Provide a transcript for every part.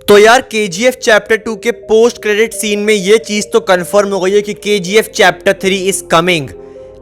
तो यार KGF chapter 2 के पोस्ट क्रेडिट सीन में ये चीज़ तो कंफर्म हो गई है कि KGF चैप्टर 3 इज कमिंग।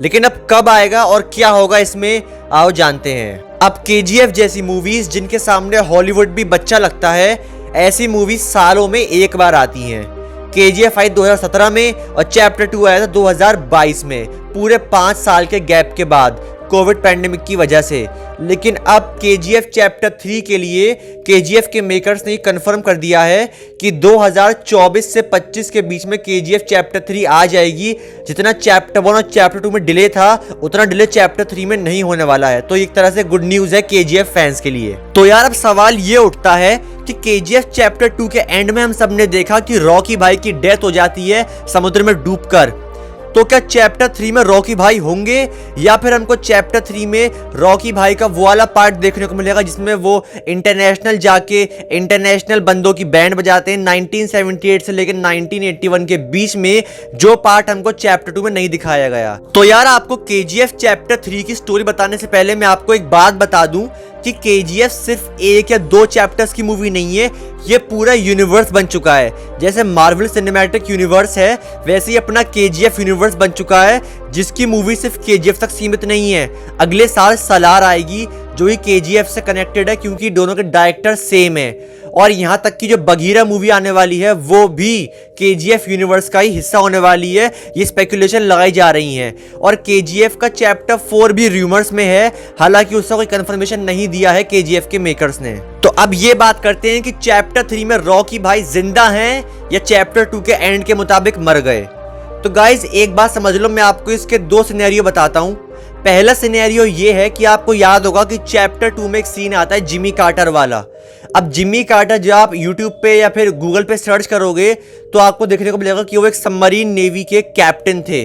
लेकिन अब कब आएगा और क्या होगा इसमें, आओ जानते हैं। अब KGF जैसी मूवीज जिनके सामने हॉलीवुड भी बच्चा लगता है, ऐसी मूवीज सालों में एक बार आती हैं। KGF आई 2017 में और चैप्टर 2 आया था 2022 में, पूरे 5 साल के गैप के बाद कोविड पैंडेमिक की वजह से। लेकिन अब KGF चैप्टर 3 के लिए KGF के मेकर्स ने कंफर्म कर दिया है कि 2024 से 25 के बीच में KGF चैप्टर 3 आ जाएगी। जितना चैप्टर 1 और चैप्टर 2 में डिले था, उतना डिले चैप्टर 3 में नहीं होने वाला है। तो एक तरह से गुड न्यूज़ है KGF फैंस के लिए। तो यार अब सवाल ये उठता है कि KGF चैप्टर 2 के एंड में हम सबने देखा कि रॉकी भाई की डेथ हो जाती है समुद्र में डूबकर। तो क्या चैप्टर 3 में रॉकी भाई होंगे या फिर हमको चैप्टर 3 में रॉकी भाई का वो वाला पार्ट देखने को मिलेगा जिसमें वो इंटरनेशनल जाके इंटरनेशनल बंदों की बैंड बजाते हैं 1978 से लेकर 1981 के बीच में, जो पार्ट हमको चैप्टर 2 में नहीं दिखाया गया। तो यार आपको KGF चैप्टर 3 की स्टोरी बताने से पहले मैं आपको एक बात बता दूं कि KGF सिर्फ 1 या 2 चैप्टर्स की मूवी नहीं है, ये पूरा यूनिवर्स बन चुका है। जैसे मार्वल सिनेमैटिक यूनिवर्स है, वैसे ही अपना KGF यूनिवर्स बन चुका है, जिसकी मूवी सिर्फ KGF तक सीमित नहीं है। अगले साल सलार आएगी जो ही KGF से कनेक्टेड है, क्योंकि दोनों के डायरेक्टर सेम है। और यहाँ तक कि जो बगीरा मूवी आने वाली है वो भी KGF यूनिवर्स का ही हिस्सा होने वाली है, ये स्पेकुलेशन लगाई जा रही हैं। और KGF का चैप्टर 4 भी रूमर्स में है, हालांकि उसका कोई कंफर्मेशन नहीं दिया है KGF के मेकर्स ने। तो अब ये बात करते हैं कि चैप्टर 3 में रॉकी भाई जिंदा हैं या चैप्टर 2 के एंड के मुताबिक मर गए। तो गाइज एक बात समझ लो, मैं आपको इसके 2 सिनेरियो बताता हूँ। पहला सिनेरियो ये है कि आपको याद होगा कि चैप्टर 2 में एक सीन आता है जिमी कार्टर वाला। अब जिमी कार्टर जब आप यूट्यूब पे या फिर गूगल पे सर्च करोगे तो आपको देखने को मिलेगा कि वो एक सबमरीन नेवी के कैप्टन थे।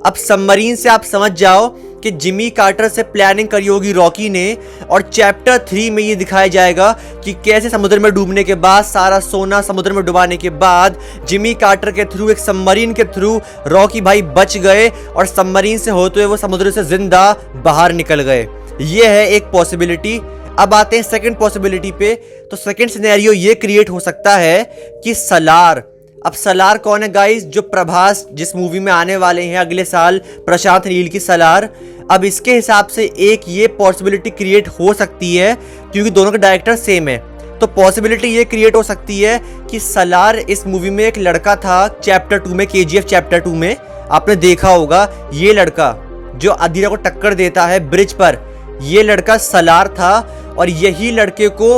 अब सबमरीन से आप समझ जाओ कि जिमी कार्टर से प्लानिंग करी होगी रॉकी ने, और चैप्टर 3 में ये दिखाया जाएगा कि कैसे समुद्र में डूबने के बाद, सारा सोना समुद्र में डुबाने के बाद, जिमी कार्टर के थ्रू, एक सबमरीन के थ्रू रॉकी भाई बच गए और सबमरीन से होते हुए वो समुद्र से जिंदा बाहर निकल गए। ये है एक पॉसिबिलिटी। अब आते हैं सेकंड पॉसिबिलिटी पे। तो सेकंड सिनेरियो ये क्रिएट हो सकता है कि सलार। अब सलार कौन है गाइस? जो प्रभास जिस मूवी में आने वाले हैं अगले साल, प्रशांत नील की सलार। अब इसके हिसाब से एक ये पॉसिबिलिटी क्रिएट हो सकती है, क्योंकि दोनों के डायरेक्टर सेम है। तो पॉसिबिलिटी ये क्रिएट हो सकती है कि सलार इस मूवी में एक लड़का था चैप्टर 2 में, KGF चैप्टर 2 में आपने देखा होगा, ये लड़का जो अधीरा को टक्कर देता है ब्रिज पर, ये लड़का सलार था। और यही लड़के को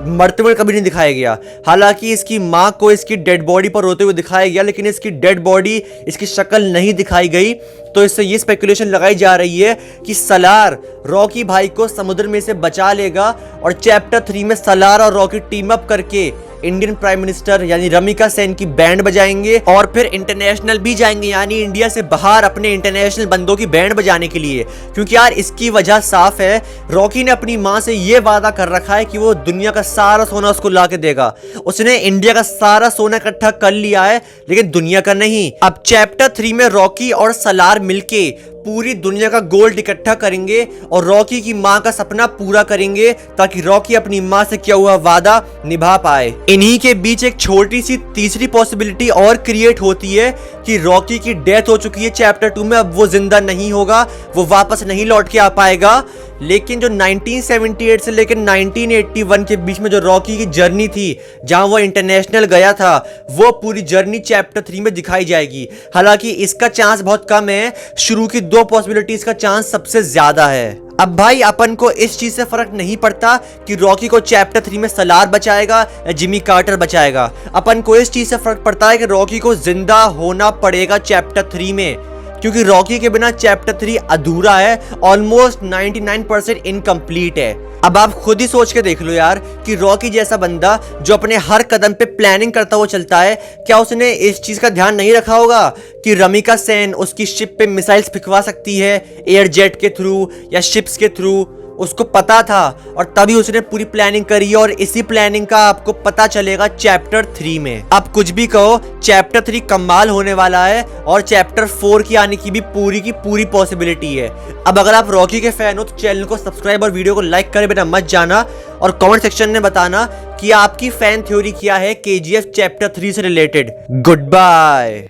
मरते हुए कभी नहीं दिखाया गया। हालांकि इसकी माँ को इसकी डेड बॉडी पर रोते हुए दिखाया गया, लेकिन इसकी डेड बॉडी, इसकी शक्ल नहीं दिखाई गई। तो इससे ये स्पेकुलेशन लगाई जा रही है कि सलार रॉकी भाई को समुद्र में से बचा लेगा और चैप्टर 3 में सलार और रॉकी टीम अप करके इंडियन प्राइम मिनिस्टर यानी रमिका सेन की बैंड बजाएंगे और फिर इंटरनेशनल भी जाएंगे, यानी इंडिया से बाहर अपने इंटरनेशनल बंदों की बैंड बजाने के लिए। क्योंकि यार इसकी वजह साफ है, रॉकी ने अपनी माँ से ये वादा कर रखा है कि वो दुनिया का सारा सोना उसको ला के देगा। उसने इंडिया का सारा सोना इकट्ठा कर लिया है, लेकिन दुनिया का नहीं। अब चैप्टर 3 में रॉकी और सलार मिलके पूरी दुनिया का गोल्ड इकट्ठा करेंगे और रॉकी की माँ का सपना पूरा करेंगे, ताकि रॉकी अपनी माँ से किया हुआ वादा निभा पाए। इन्हीं के बीच एक छोटी सी तीसरी पॉसिबिलिटी और क्रिएट होती है कि रॉकी की डेथ हो चुकी है चैप्टर 2 में, अब वो जिंदा नहीं होगा, वो वापस नहीं लौट के आ पाएगा। लेकिन जो 1978 से लेकर 1981 के बीच में जो रॉकी की जर्नी थी, जहां वो इंटरनेशनल गया था, वो पूरी जर्नी चैप्टर 3 में दिखाई जाएगी। हालांकि इसका चांस बहुत कम है, शुरू की 2 पॉसिबिलिटीज का चांस सबसे ज्यादा है। अब भाई अपन को इस चीज से फर्क नहीं पड़ता कि रॉकी को चैप्टर 3 में सलार बचाएगा या जिमी कार्टर बचाएगा। अपन को इस चीज से फर्क पड़ता है कि रॉकी को जिंदा होना पड़ेगा चैप्टर 3 में, क्योंकि रॉकी के बिना चैप्टर 3 अधूरा है, ऑलमोस्ट 99% इनकम्प्लीट है। अब आप खुद ही सोच के देख लो यार कि रॉकी जैसा बंदा जो अपने हर कदम पे प्लानिंग करता हुआ चलता है, क्या उसने इस चीज का ध्यान नहीं रखा होगा कि रमिका सेन उसकी शिप पे मिसाइल्स फिकवा सकती है एयर जेट के थ्रू या शिप्स के थ्रू? उसको पता था और तभी उसने पूरी प्लानिंग करी है, और इसी प्लानिंग का आपको पता चलेगा चैप्टर 3 में। अब कुछ भी कहो, चैप्टर 3 कमाल होने वाला है और चैप्टर 4 की आने की भी पूरी पॉसिबिलिटी है। अब अगर आप रॉकी के फैन हो तो चैनल को सब्सक्राइब और वीडियो को लाइक करे बिना मत जाना। और कमेंट सेक्शन में बताना कि आपकी फैन थ्योरी क्या है केजीएफ चैप्टर 3 से रिलेटेड। Good bye.